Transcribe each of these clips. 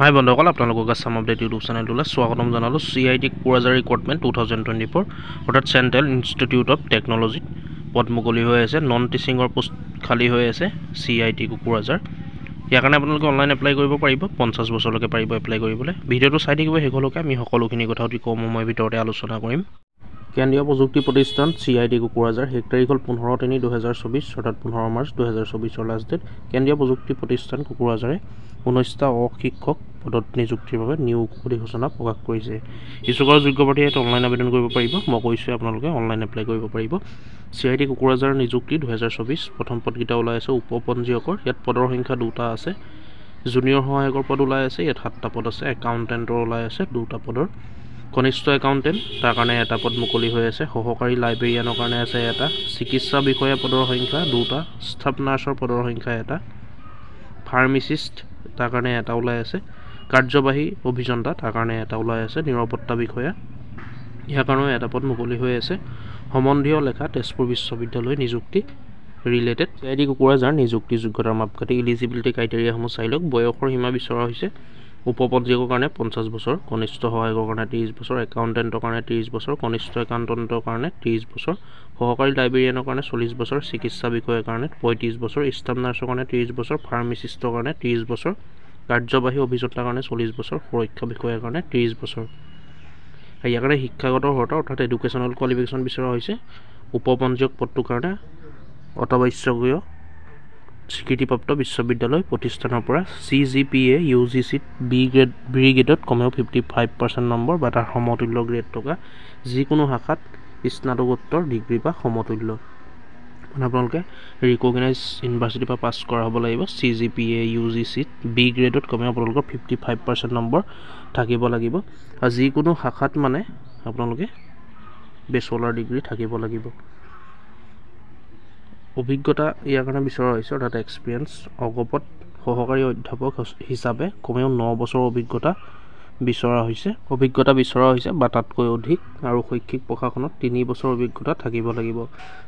হাই বন্ধুসকল, আপোনালোকক Assam update YouTube চেনেলটোলৈ স্বাগতম জনালোঁ। CIT কোকৰাঝাৰ ৰিক্ৰুটমেণ্ট 2024 অৰ্থাৎ চেণ্ট্ৰেল ইনষ্টিটিউট অফ টেকন'লজিত পদ মুকলি হৈ আছে। নন টিচিঙৰ পোষ্ট খালী হৈ আছে CIT কোকৰাঝাৰ। ইয়াৰ কাৰণে আপোনালোকে অনলাইন এপ্লাই কৰিব পাৰিব। 50 বছৰলৈকে পাৰিব এপ্লাই কৰিবলৈ। ভিডিঅ'টো চাই থাকিব শেষলৈকে। আমি সকলোখিনি কথা অতি কম সময়ৰ ভিতৰতে আলোচনা কৰিম। কেন্দ্ৰীয় প্ৰযুক্তি প্ৰতিষ্ঠান CIT কোকৰাঝাৰ। শেষ তাৰিখ হ'ল 15/3/2024 অৰ্থাৎ 15 মাৰ্চ 2024 লাষ্ট ডেট। কেন্দ্ৰীয় প্ৰযুক্তি প্ৰতিষ্ঠান কোকৰাঝাৰে 19টা অশিক্ষক পদত নিযুক্তিৰ বাবে নিয়োগ অধিসূচনা প্ৰকাশ কৰিছে। ইচ্ছুকৰ যোগ্য প্ৰাৰ্থীয়ে অনলাইন আবেদন কৰিব পাৰিব। মই কৈছোঁ আপোনালোকে অনলাইন এপ্লাই কৰিব পাৰিব। CIT কোকৰাঝাৰ নিযুক্তি 2024 প্ৰথম পদকেইটা ওলাই আছে উপপঞ্জীয়কৰ। ইয়াত পদৰ সংখ্যা 2টা আছে। জুনিয়ৰ সহায়কৰ পদ ওলাই আছে, ইয়াত 7টা পদ আছে। একাউণ্টেণ্টৰ ওলাই আছে 2টা পদৰ। কনিষ্ঠ একাউণ্টেণ্ট তাৰ কাৰণে 1টা পদ মুকলি হৈ আছে। সহকাৰী লাইব্ৰেৰিয়ানৰ কাৰণে আছে 1টা। চিকিৎসা বিষয়া পদৰ সংখ্যা 2টা। ষ্টাফ নাৰ্ছৰ পদৰ সংখ্যা 1টা। ফাৰ্মাচিষ্ট তাৰ কাৰণে 1টা ওলাই আছে। কাৰ্যবাহী অভিযন্তা তাৰ কাৰণে 1টা ওলাই আছে। নিৰাপত্তা বিষয়া ইয়াৰ কাৰণেও 1টা পদ মুকলি হৈ আছে। সম্বন্ধীয় লেখা তেজপুৰ বিশ্ববিদ্যালয় নিযুক্তি ৰিলেটেড। CIT কোকৰাঝাৰ নিযুক্তি যোগ্যতাৰ মাপকাঠি ইলিজিবিলিটি ক্ৰাইটেৰিয়াসমূহ চাই লওক। বয়সৰ সীমা বিচৰা হৈছে উপপঞ্জীয়কৰ কাৰণে 50 বছৰ, কনিষ্ঠ সহায়কৰ কাৰণে 30 বছৰ, একাউণ্টেণ্টৰ কাৰণে 30 বছৰ, কনিষ্ঠ একাউণ্টেণ্টৰ কাৰণে 30 বছৰ, সহকাৰী লাইব্ৰেৰিয়ানৰ কাৰণে 40 বছৰ, চিকিৎসা বিষয়াৰ কাৰণে 35 বছৰ, ষ্টাফ নাৰ্ছৰ কাৰণে 30 বছৰ, ফাৰ্মাচিষ্টৰ কাৰণে 30 বছৰ, কাৰ্যবাহী অভিযন্তাৰ কাৰণে 40 বছৰ, সুৰক্ষা বিষয়াৰ কাৰণে 30 বছৰ। ইয়াৰ কাৰণে শিক্ষাগত অৰ্হতা অৰ্থাৎ এডুকেশ্যনেল কোৱালিফিকেশ্যন বিচৰা হৈছে। উপপঞ্জীয়ক পদটোৰ কাৰণে অত্যাৱশ্যকীয় স্বীকৃতিপ্ৰাপ্ত বিশ্ববিদ্যালয় প্ৰতিষ্ঠানৰ পৰা CGPA UGCত বি গ্ৰেডত কমেও 55% নম্বৰ বা তাৰ সমতুল্য গ্ৰেড থকা যিকোনো শাখাত স্নাতকোত্তৰ ডিগ্ৰী বা সমতুল্য। মানে আপোনালোকে ৰিকগনাইজ ইউনিভাৰ্চিটিৰ পৰা পাছ কৰা হ'ব লাগিব। CGPA UGCত বি গ্ৰেডত কমেও আপোনালোকৰ 55% নম্বৰ থাকিব লাগিব। আৰু যিকোনো শাখাত মানে আপোনালোকে বেচলাৰ ডিগ্ৰী থাকিব লাগিব। অভিজ্ঞতা ইয়াৰ কাৰণে বিচৰা হৈছে অৰ্থাৎ এক্সপিৰিয়েঞ্চ। অগপত সহকাৰী অধ্যাপক হিচাপে কমেও 9 বছৰৰ অভিজ্ঞতা বিচৰা হৈছে বা তাতকৈ অধিক, আৰু শৈক্ষিক প্ৰশাসনত 3 বছৰৰ অভিজ্ঞতা থাকিব লাগিব।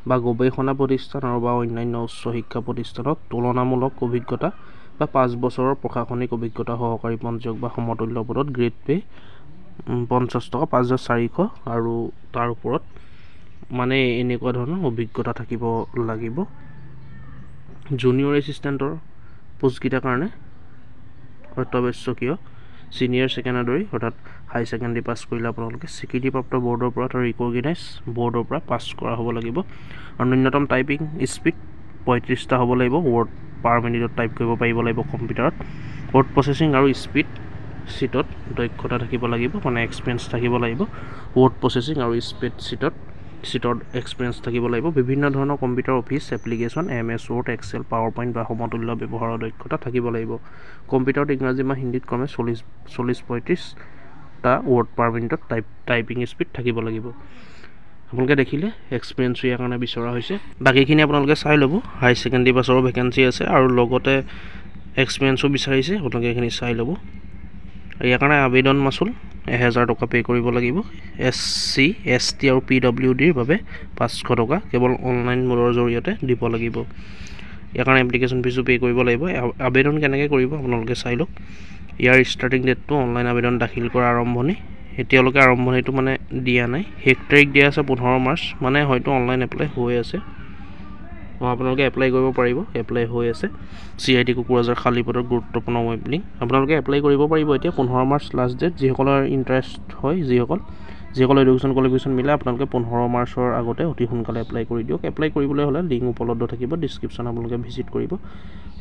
বা গৱেষণা প্ৰতিষ্ঠান আৰু বা অন্যান্য উচ্চ শিক্ষা প্ৰতিষ্ঠানত তুলনামূলক অভিজ্ঞতা বা 5 বছৰৰ প্ৰশাসনিক অভিজ্ঞতা। সহকাৰী পঞ্জীয়ক বা সমতুল্য পদত গ্ৰেড পে 50 টকা 5400 আৰু তাৰ ওপৰত মানে এনেকুৱা ধৰণৰ অভিজ্ঞতা থাকিব লাগিব। জুনিয়ৰ এছিষ্টেণ্টৰ পোষ্টকেইটাৰ কাৰণে অত্যাৱশ্যকীয় ছিনিয়ৰ ছেকেণ্ডাৰী অৰ্থাৎ হাই ছেকেণ্ডেৰী পাছ কৰিলে আপোনালোকে স্বীকৃতিপ্ৰাপ্ত বৰ্ডৰ পৰা অৰ্থাৎ ৰিকগনাইজ বৰ্ডৰ পৰা পাছ কৰা হ'ব লাগিব। আৰু ন্যূনতম টাইপিং স্পীড 35টা হ'ব লাগিব। ৱৰ্ড পাৰ মিনিটত টাইপ কৰিব পাৰিব লাগিব কম্পিউটাৰত। ৱৰ্ড প্ৰচেছিং আৰু স্পীড শ্বীটত দক্ষতা থাকিব লাগিব, মানে এক্সপিৰিয়েঞ্চ থাকিব লাগিব। ৱৰ্ড প্ৰচেছিং আৰু স্পীড শ্বীটত এক্সপিৰিয়েঞ্চ থাকিব লাগিব। বিভিন্ন ধৰণৰ computer office application MS Word Excel PowerPoint বা সমতুল্য ব্যৱহাৰৰ দক্ষতা থাকিব লাগিব। কম্পিউটাৰত ইংৰাজী বা হিন্দীত ক্ৰমে 40-35টা ৱৰ্ড পাৰ মিনিটত টাইপিং স্পীড থাকিব লাগিব। আপোনালোকে দেখিলে এক্সপিৰিয়েঞ্চ ইয়াৰ কাৰণে বিচৰা হৈছে। বাকীখিনি আপোনালোকে চাই ল'ব। হাই ছেকেণ্ডেৰী পাছৰো ভেকেঞ্চি আছে আৰু লগতে এক্সপিৰিয়েঞ্চো বিচাৰিছে, আপোনালোকে এইখিনি চাই ল'ব। ইয়াৰ কাৰণে আবেদন মাচুল 1000 টকা পে' কৰিব লাগিব। SC ST আৰু PWDৰ বাবে 500 টকা কেৱল অনলাইন মোডৰ জৰিয়তে দিব লাগিব। ইয়াৰ কাৰণে এপ্লিকেশ্যন ফিজো পে' কৰিব লাগিব। আবেদন কেনেকৈ কৰিব আপোনালোকে চাই লওক। ইয়াৰ ষ্টাৰ্টিং ডেটটো অনলাইন আবেদন দাখিল কৰা আৰম্ভণি এতিয়ালৈকে আৰম্ভণিটো মানে দিয়া নাই। শেষ তাৰিখ দিয়া আছে 15 মাৰ্চ, মানে হয়তো অনলাইন এপ্লাই হৈ আছে। আপোনালোকে এপ্লাই কৰিব পাৰিব। এপ্লাই হৈ আছে। CIT কোকৰাঝাৰ খালী পদৰ গুৰুত্বপূৰ্ণ ৱেবলিং আপোনালোকে এপ্লাই কৰিব পাৰিব এতিয়া। 15 মাৰ্চ লাষ্ট ডেট। যিসকলৰ ইণ্টাৰেষ্ট হয়, যিসকলৰ এডুকেশ্যন কোৱালিফিকেশ্যন মিলে আপোনালোকে 15 মাৰ্চৰ আগতে অতি সোনকালে এপ্লাই কৰি দিয়ক। এপ্লাই কৰিবলৈ হ'লে লিংক উপলব্ধ থাকিব ডিছক্ৰিপশ্যন, আপোনালোকে ভিজিট কৰিব।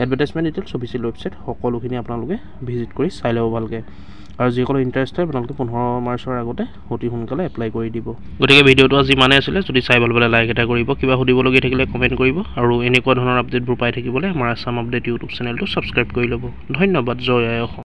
এডভাৰটাইজমেণ্ট ডিটেইলছ অফিচিয়েল ৱেবছাইট সকলোখিনি আপোনালোকে ভিজিট কৰি চাই ল'ব ভালকৈ। আৰু যিসকলৰ ইণ্টাৰেষ্ট হয় আপোনালোকে 15 মাৰ্চৰ আগতে অতি সোনকালে এপ্লাই কৰি দিব। গতিকে ভিডিঅ'টো আজি ইমানেই আছিলে। যদি চাই ভাল পালে লাইক এটা কৰিব, কিবা সুধিবলগীয়া থাকিলে কমেণ্ট কৰিব, আৰু এনেকুৱা ধৰণৰ আপডেটবোৰ পাই থাকিবলৈ আমাৰ আছাম আপডেট ইউটিউব চেনেলটো ছাবস্ক্ৰাইব কৰি ল'ব। ধন্যবাদ। জয় আই অসম।